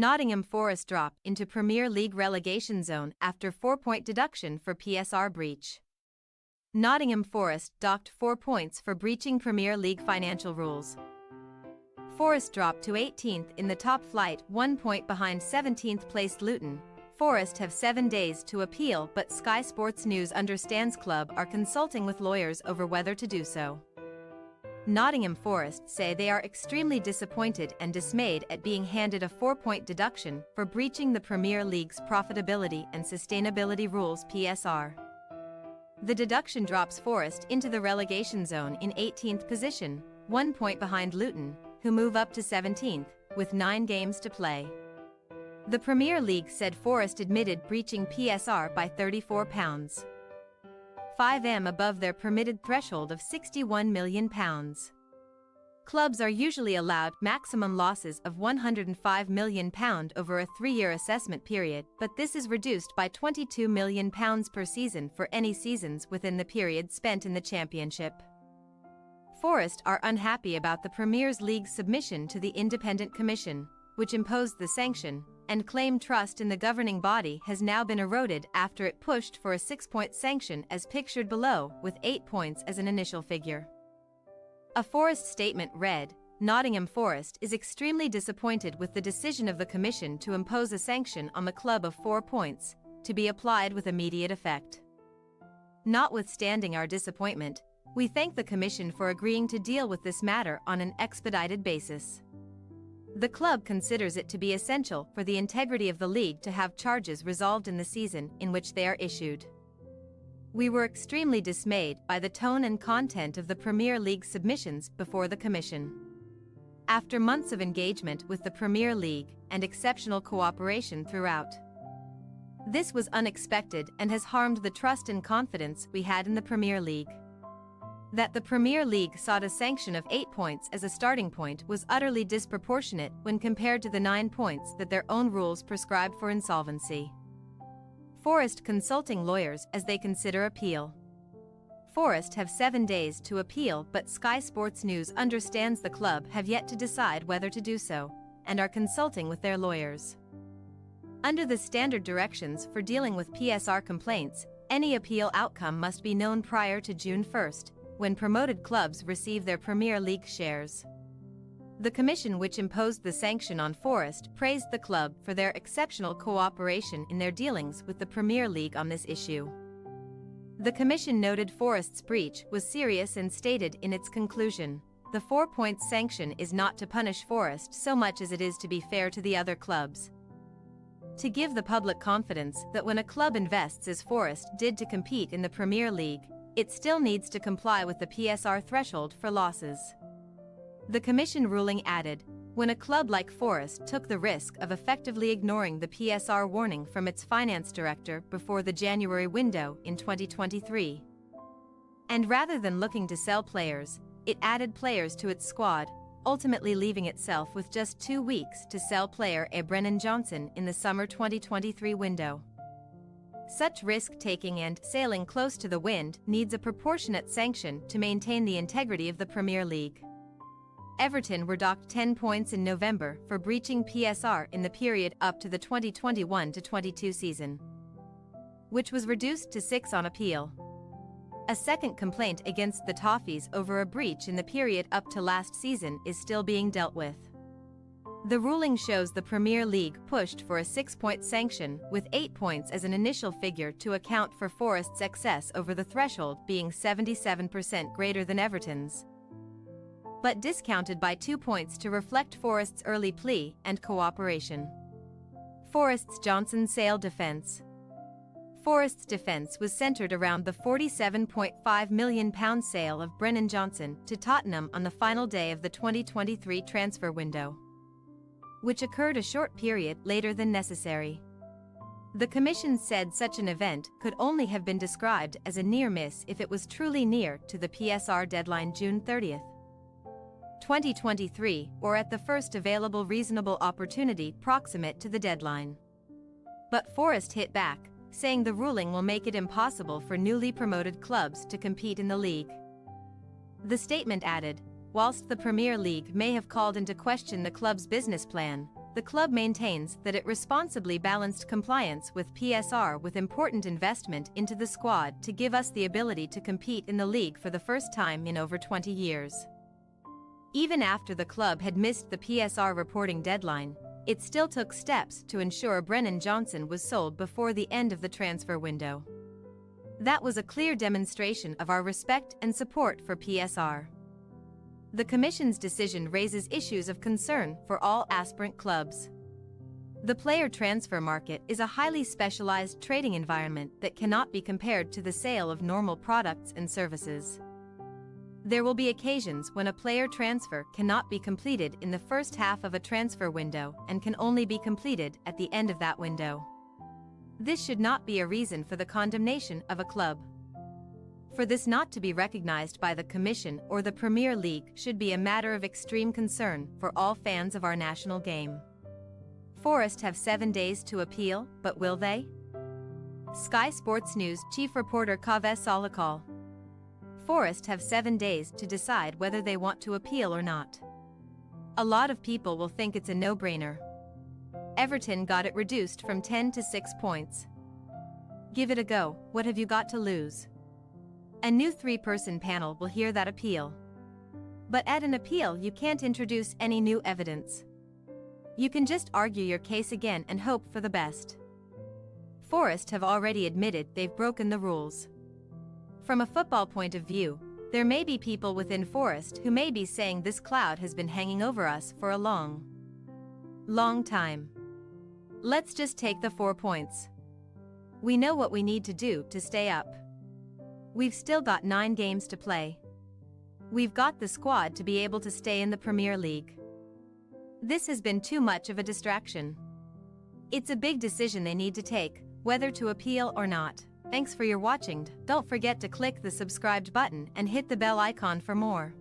Nottingham Forest drop into Premier League relegation zone after 4-point deduction for PSR breach. Nottingham Forest docked 4 points for breaching Premier League financial rules. Forest dropped to 18th in the top flight, 1 point behind 17th placed Luton. Forest have 7 days to appeal, but Sky Sports News understands club are consulting with lawyers over whether to do so. Nottingham Forest say they are extremely disappointed and dismayed at being handed a 4-point deduction for breaching the Premier League's profitability and sustainability rules (PSR). The deduction drops Forest into the relegation zone in 18th position, 1 point behind Luton, who move up to 17th, with 9 games to play. The Premier League said Forest admitted breaching PSR by £34. 5m above their permitted threshold of £61 million. Clubs are usually allowed maximum losses of £105 million over a 3-year assessment period, but this is reduced by £22 million per season for any seasons within the period spent in the Championship. Forest are unhappy about the Premier League's submission to the Independent Commission, which imposed the sanction, and claim trust in the governing body has now been eroded after it pushed for a 6-point sanction as pictured below, with 8 points as an initial figure. A Forest statement read, "Nottingham Forest is extremely disappointed with the decision of the Commission to impose a sanction on the club of 4 points, to be applied with immediate effect. Notwithstanding our disappointment, we thank the Commission for agreeing to deal with this matter on an expedited basis. The club considers it to be essential for the integrity of the league to have charges resolved in the season in which they are issued. We were extremely dismayed by the tone and content of the Premier League submissions before the Commission. After months of engagement with the Premier League and exceptional cooperation throughout, this was unexpected and has harmed the trust and confidence we had in the Premier League. That the Premier League sought a sanction of 8 points as a starting point was utterly disproportionate when compared to the 9 points that their own rules prescribe for insolvency. Forest consulting lawyers as they consider appeal. Forest have 7 days to appeal, but Sky Sports News understands the club have yet to decide whether to do so, and are consulting with their lawyers. Under the standard directions for dealing with PSR complaints, any appeal outcome must be known prior to June 1st, when promoted clubs receive their Premier League shares. The Commission which imposed the sanction on Forest praised the club for their exceptional cooperation in their dealings with the Premier League on this issue. The Commission noted Forest's breach was serious and stated in its conclusion, "The 4-point sanction is not to punish Forest so much as it is to be fair to the other clubs. To give the public confidence that when a club invests as Forest did to compete in the Premier League, it still needs to comply with the PSR threshold for losses." The Commission ruling added, "When a club like Forest took the risk of effectively ignoring the PSR warning from its finance director before the January window in 2023, and rather than looking to sell players, it added players to its squad, ultimately leaving itself with just 2 weeks to sell player A. Brennan Johnson in the summer 2023 window. Such risk-taking and sailing close to the wind needs a proportionate sanction to maintain the integrity of the Premier League." Everton were docked 10 points in November for breaching PSR in the period up to the 2021-22 season, which was reduced to 6 on appeal. A second complaint against the Toffees over a breach in the period up to last season is still being dealt with. The ruling shows the Premier League pushed for a 6-point sanction, with 8 points as an initial figure to account for Forest's excess over the threshold being 77% greater than Everton's, but discounted by 2 points to reflect Forest's early plea and cooperation. Forest's Johnson sale defence. Forest's defence was centred around the £47.5 million sale of Brennan Johnson to Tottenham on the final day of the 2023 transfer window, which occurred a short period later than necessary. The Commission said such an event could only have been described as a near miss if it was truly near to the PSR deadline June 30th, 2023, or at the first available reasonable opportunity proximate to the deadline. But Forest hit back, saying the ruling will make it impossible for newly promoted clubs to compete in the league. The statement added, "Whilst the Premier League may have called into question the club's business plan, the club maintains that it responsibly balanced compliance with PSR with important investment into the squad to give us the ability to compete in the league for the first time in over 20 years. Even after the club had missed the PSR reporting deadline, it still took steps to ensure Brennan Johnson was sold before the end of the transfer window. That was a clear demonstration of our respect and support for PSR. The Commission's decision raises issues of concern for all aspirant clubs. The player transfer market is a highly specialized trading environment that cannot be compared to the sale of normal products and services. There will be occasions when a player transfer cannot be completed in the first half of a transfer window and can only be completed at the end of that window. This should not be a reason for the condemnation of a club. For this not to be recognized by the Commission or the Premier League should be a matter of extreme concern for all fans of our national game. Forest have 7 days to appeal, but will they? Sky Sports News Chief Reporter Kaveh Salakal. Forest have 7 days to decide whether they want to appeal or not. A lot of people will think it's a no-brainer. Everton got it reduced from 10 to 6 points. Give it a go, what have you got to lose? A new 3-person panel will hear that appeal. But at an appeal you can't introduce any new evidence. You can just argue your case again and hope for the best. Forest have already admitted they've broken the rules. From a football point of view, there may be people within Forest who may be saying this cloud has been hanging over us for a long time. Let's just take the 4 points. We know what we need to do to stay up. We've still got 9 games to play. We've got the squad to be able to stay in the Premier League. This has been too much of a distraction. It's a big decision they need to take, whether to appeal or not. Thanks for your watching. Don't forget to click the subscribed button and hit the bell icon for more.